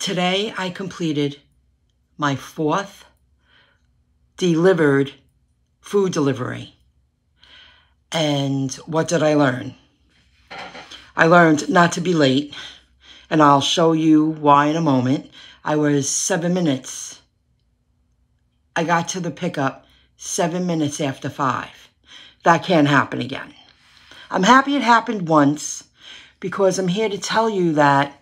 Today I completed my 4th delivered food delivery. And what did I learn? I learned not to be late, and I'll show you why in a moment. I was 7 minutes. I got to the pickup 7 minutes after 5. That can't happen again. I'm happy it happened once because I'm here to tell you that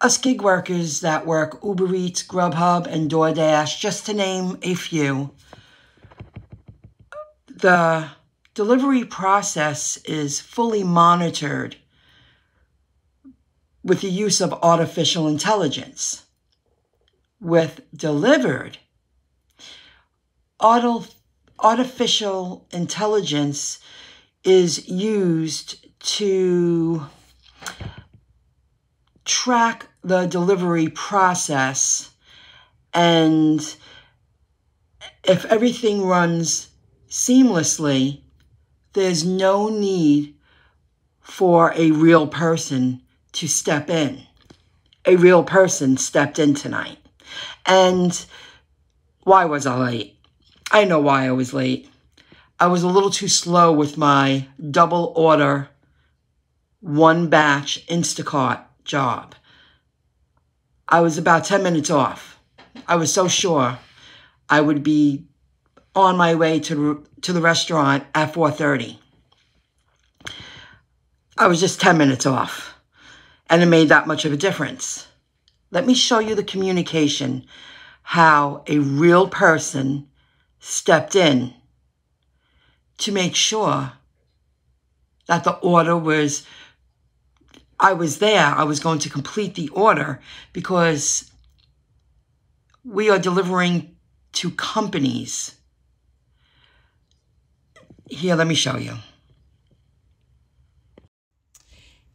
us gig workers that work Uber Eats, Grubhub, and DoorDash, just to name a few, the delivery process is fully monitored with the use of artificial intelligence. With dlivrd, artificial intelligence is used to track the delivery process, and if everything runs seamlessly, there's no need for a real person to step in. A real person stepped in tonight. And why was I late? I know why I was late. I was a little too slow with my double order, 1 batch Instacart job. I was about 10 minutes off. I was so sure I would be on my way to the restaurant at 4:30. I was just 10 minutes off, and it made that much of a difference. Let me show you the communication, how a real person stepped in to make sure that the order was, I was there, I was going to complete the order, because we are delivering to companies. Here, let me show you.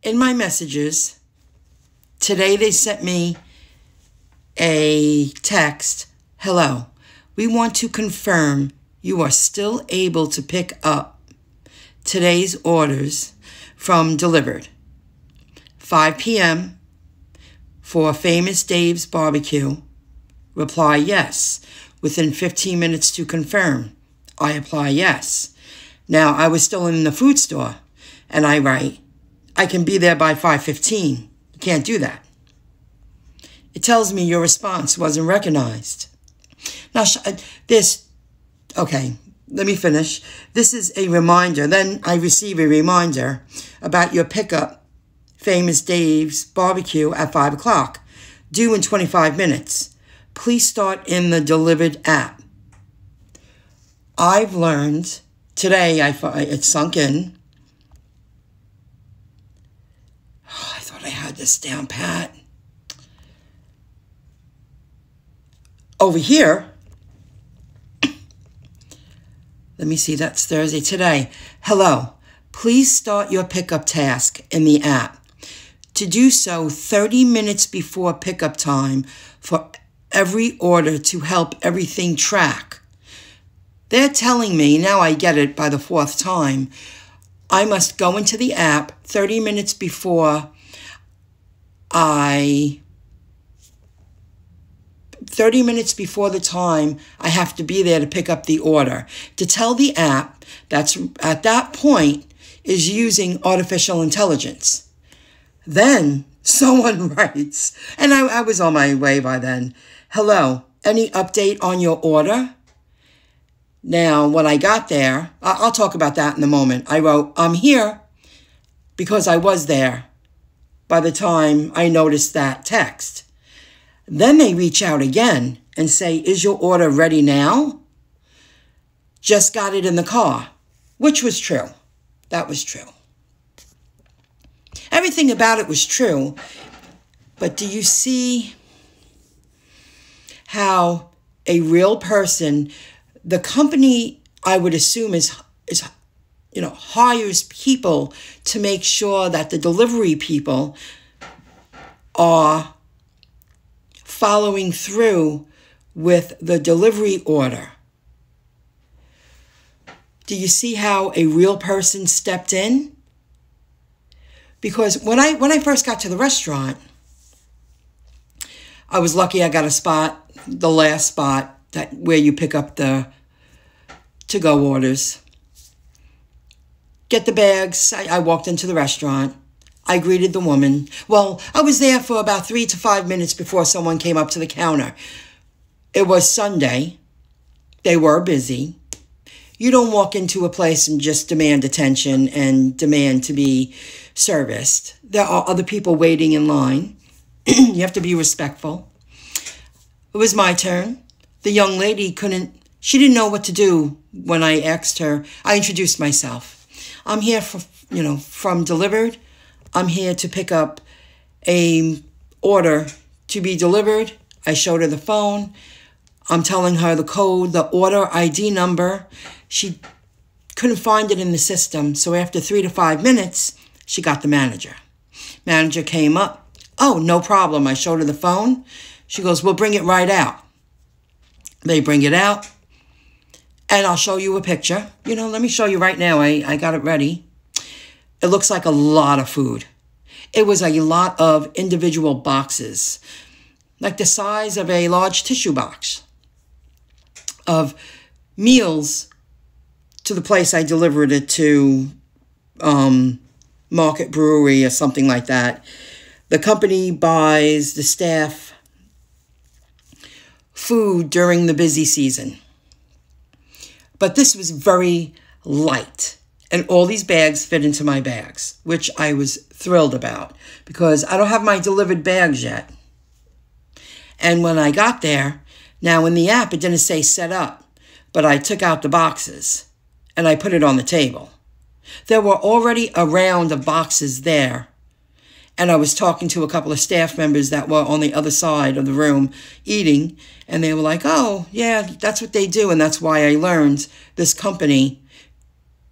In my messages, today they sent me a text. Hello, we want to confirm you are still able to pick up today's orders from dlivrd. 5 p.m. for Famous Dave's Barbecue. Reply yes. Within 15 minutes to confirm. I apply yes. Now, I was still in the food store, and I write, I can be there by 5:15. You can't do that. It tells me your response wasn't recognized. Now, okay, let me finish. This is a reminder. Then I receive a reminder about your pickup, Famous Dave's Barbecue at 5 o'clock, due in 25 minutes. Please start in the dlivrd app. I've learned today, it sunk in. Oh, I thought I had this down pat. Over here, let me see, that's Thursday. Today, hello, please start your pickup task in the app. To do so 30 minutes before pickup time for every order to help everything track. They're telling me, now I get it by the 4th time, I must go into the app 30 minutes before 30 minutes before the time I have to be there to pick up the order, to tell the app that's at that point is using artificial intelligence. Then someone writes, and I was on my way by then, hello, any update on your order? Now, when I got there, I'll talk about that in a moment. I wrote, I'm here, because I was there by the time I noticed that text. Then they reach out again and say, is your order ready now? Just got it in the car, which was true. That was true. Everything about it was true, but do you see how a real person, the company, I would assume, is hires people to make sure that the delivery people are following through with the delivery order. Do you see how a real person stepped in? Because when I first got to the restaurant, I was lucky I got a spot, the last spot, where you pick up the to-go orders. Get the bags. I walked into the restaurant. I greeted the woman. Well, I was there for about 3 to 5 minutes before someone came up to the counter. It was Sunday. They were busy. You don't walk into a place and just demand attention and demand to be serviced. There are other people waiting in line. You have to be respectful. It was my turn. The young lady she didn't know what to do when I asked her. I introduced myself. I'm here from dlivrd. I'm here to pick up a order to be delivered. I showed her the phone. I'm telling her the code, the order ID number. She couldn't find it in the system. So after 3 to 5 minutes, she got the manager. Manager came up. Oh, no problem. I showed her the phone. She goes, we'll bring it right out. They bring it out. And I'll show you a picture. Let me show you right now. I got it ready. It looks like a lot of food. It was a lot of individual boxes, like the size of a large tissue box of meals to the place I delivered it to, Market Brewery or something like that. The company buys the staff food during the busy season. But this was very light. And all these bags fit into my bags, which I was thrilled about because I don't have my delivered bags yet. And when I got there, now in the app, it didn't say set up, but I took out the boxes and I put it on the table. There were already a round of boxes there. And I was talking to a couple of staff members that were on the other side of the room eating. And they were like, oh, yeah, that's what they do. And that's why I learned this company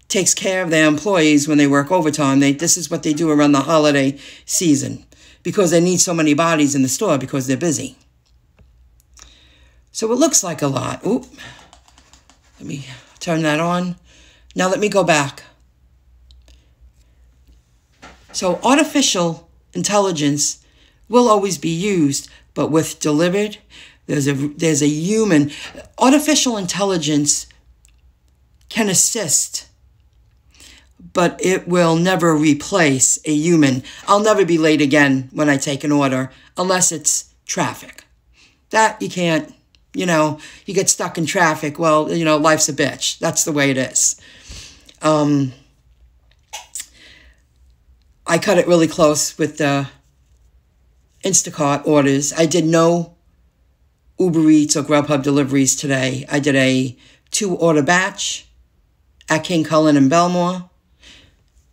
takes care of their employees when they work overtime. This is what they do around the holiday season because they need so many bodies in the store because they're busy. So it looks like a lot. Oop. Let me turn that on. Now let me go back. So artificial intelligence will always be used, but with dlivrd, there's a human. Artificial intelligence can assist, but it will never replace a human. I'll never be late again when I take an order, unless it's traffic. That you can't, you get stuck in traffic. Well, life's a bitch. That's the way it is. I cut it really close with the Instacart orders. I did no Uber Eats or Grubhub deliveries today. I did a 2-order batch at King Cullen in Belmore.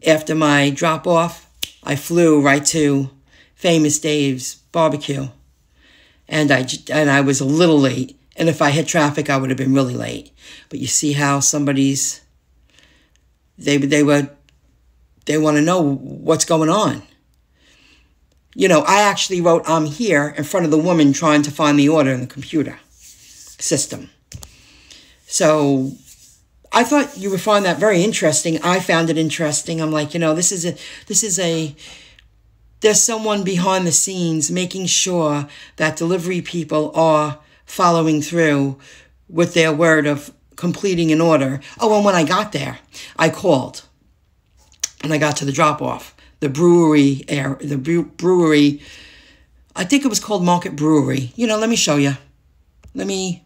After my drop-off, I flew right to Famous Dave's barbecue. And I was a little late. And if I hit traffic, I would have been really late. But you see how they want to know what's going on. I actually wrote, I'm here in front of the woman trying to find the order in the computer system. So I thought you would find that very interesting. I found it interesting. I'm like, there's someone behind the scenes making sure that delivery people are following through with their word of completing an order. Oh, and when I got there, I called. And I got to the drop-off. The brewery, I think it was called Market Brewery. Let me show you. Let me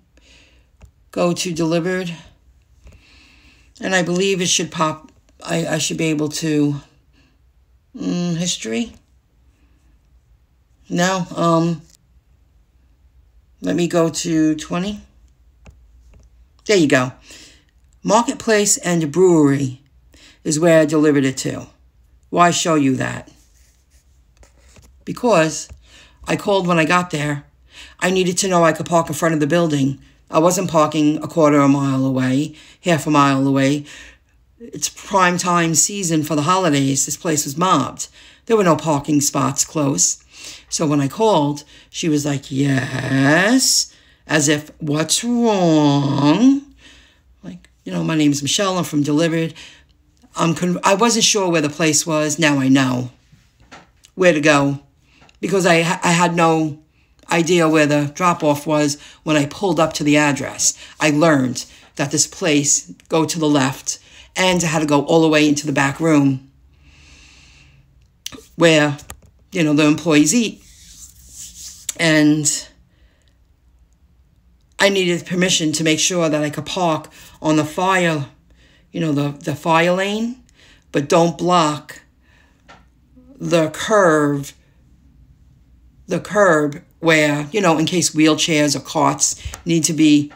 go to dlivrd. And I believe it should pop. I should be able to, history. No, let me go to 20. There you go. Marketplace and brewery is where I delivered it to. Why show you that? Because I called when I got there. I needed to know I could park in front of the building. I wasn't parking a quarter of a mile away, half a mile away. It's prime time season for the holidays. This place was mobbed. There were no parking spots close. So when I called, she was like, yes, as if, what's wrong? Like, my name is Michelle. I'm from dlivrd. I wasn't sure where the place was. Now I know where to go because I idea where the drop-off was when I pulled up to the address. I learned that this place, go to the left, and I had to go all the way into the back room where, the employees eat. And I needed permission to make sure that I could park on the fire, the fire lane, but don't block the curb where, in case wheelchairs or carts need to be,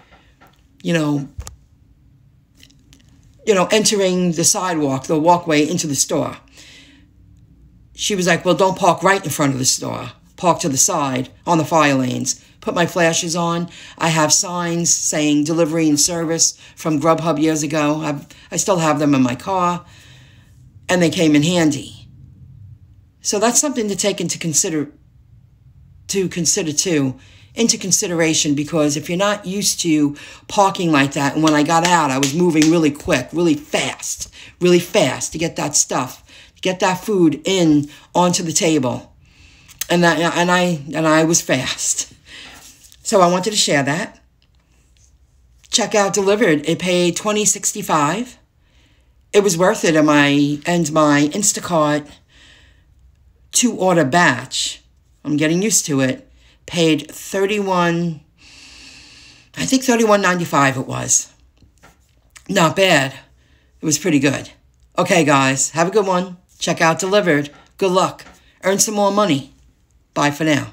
entering the sidewalk, the walkway into the store. She was like, well, don't park right in front of the store. Park to the side on the fire lanes. Put my flashes on. I have signs saying delivery and service from Grubhub years ago. I still have them in my car, and they came in handy. So that's something to take into consideration, because if you're not used to parking like that, and when I got out, I was moving really quick, really fast to get that stuff, to get that food in onto the table, and I was fast. So I wanted to share that. Check out Delivered. It paid $20.65. It was worth it, and my Instacart 2-order batch, I'm getting used to it, paid $31.95 it was. Not bad. It was pretty good. Okay, guys, have a good one. Check out Delivered. Good luck. Earn some more money. Bye for now.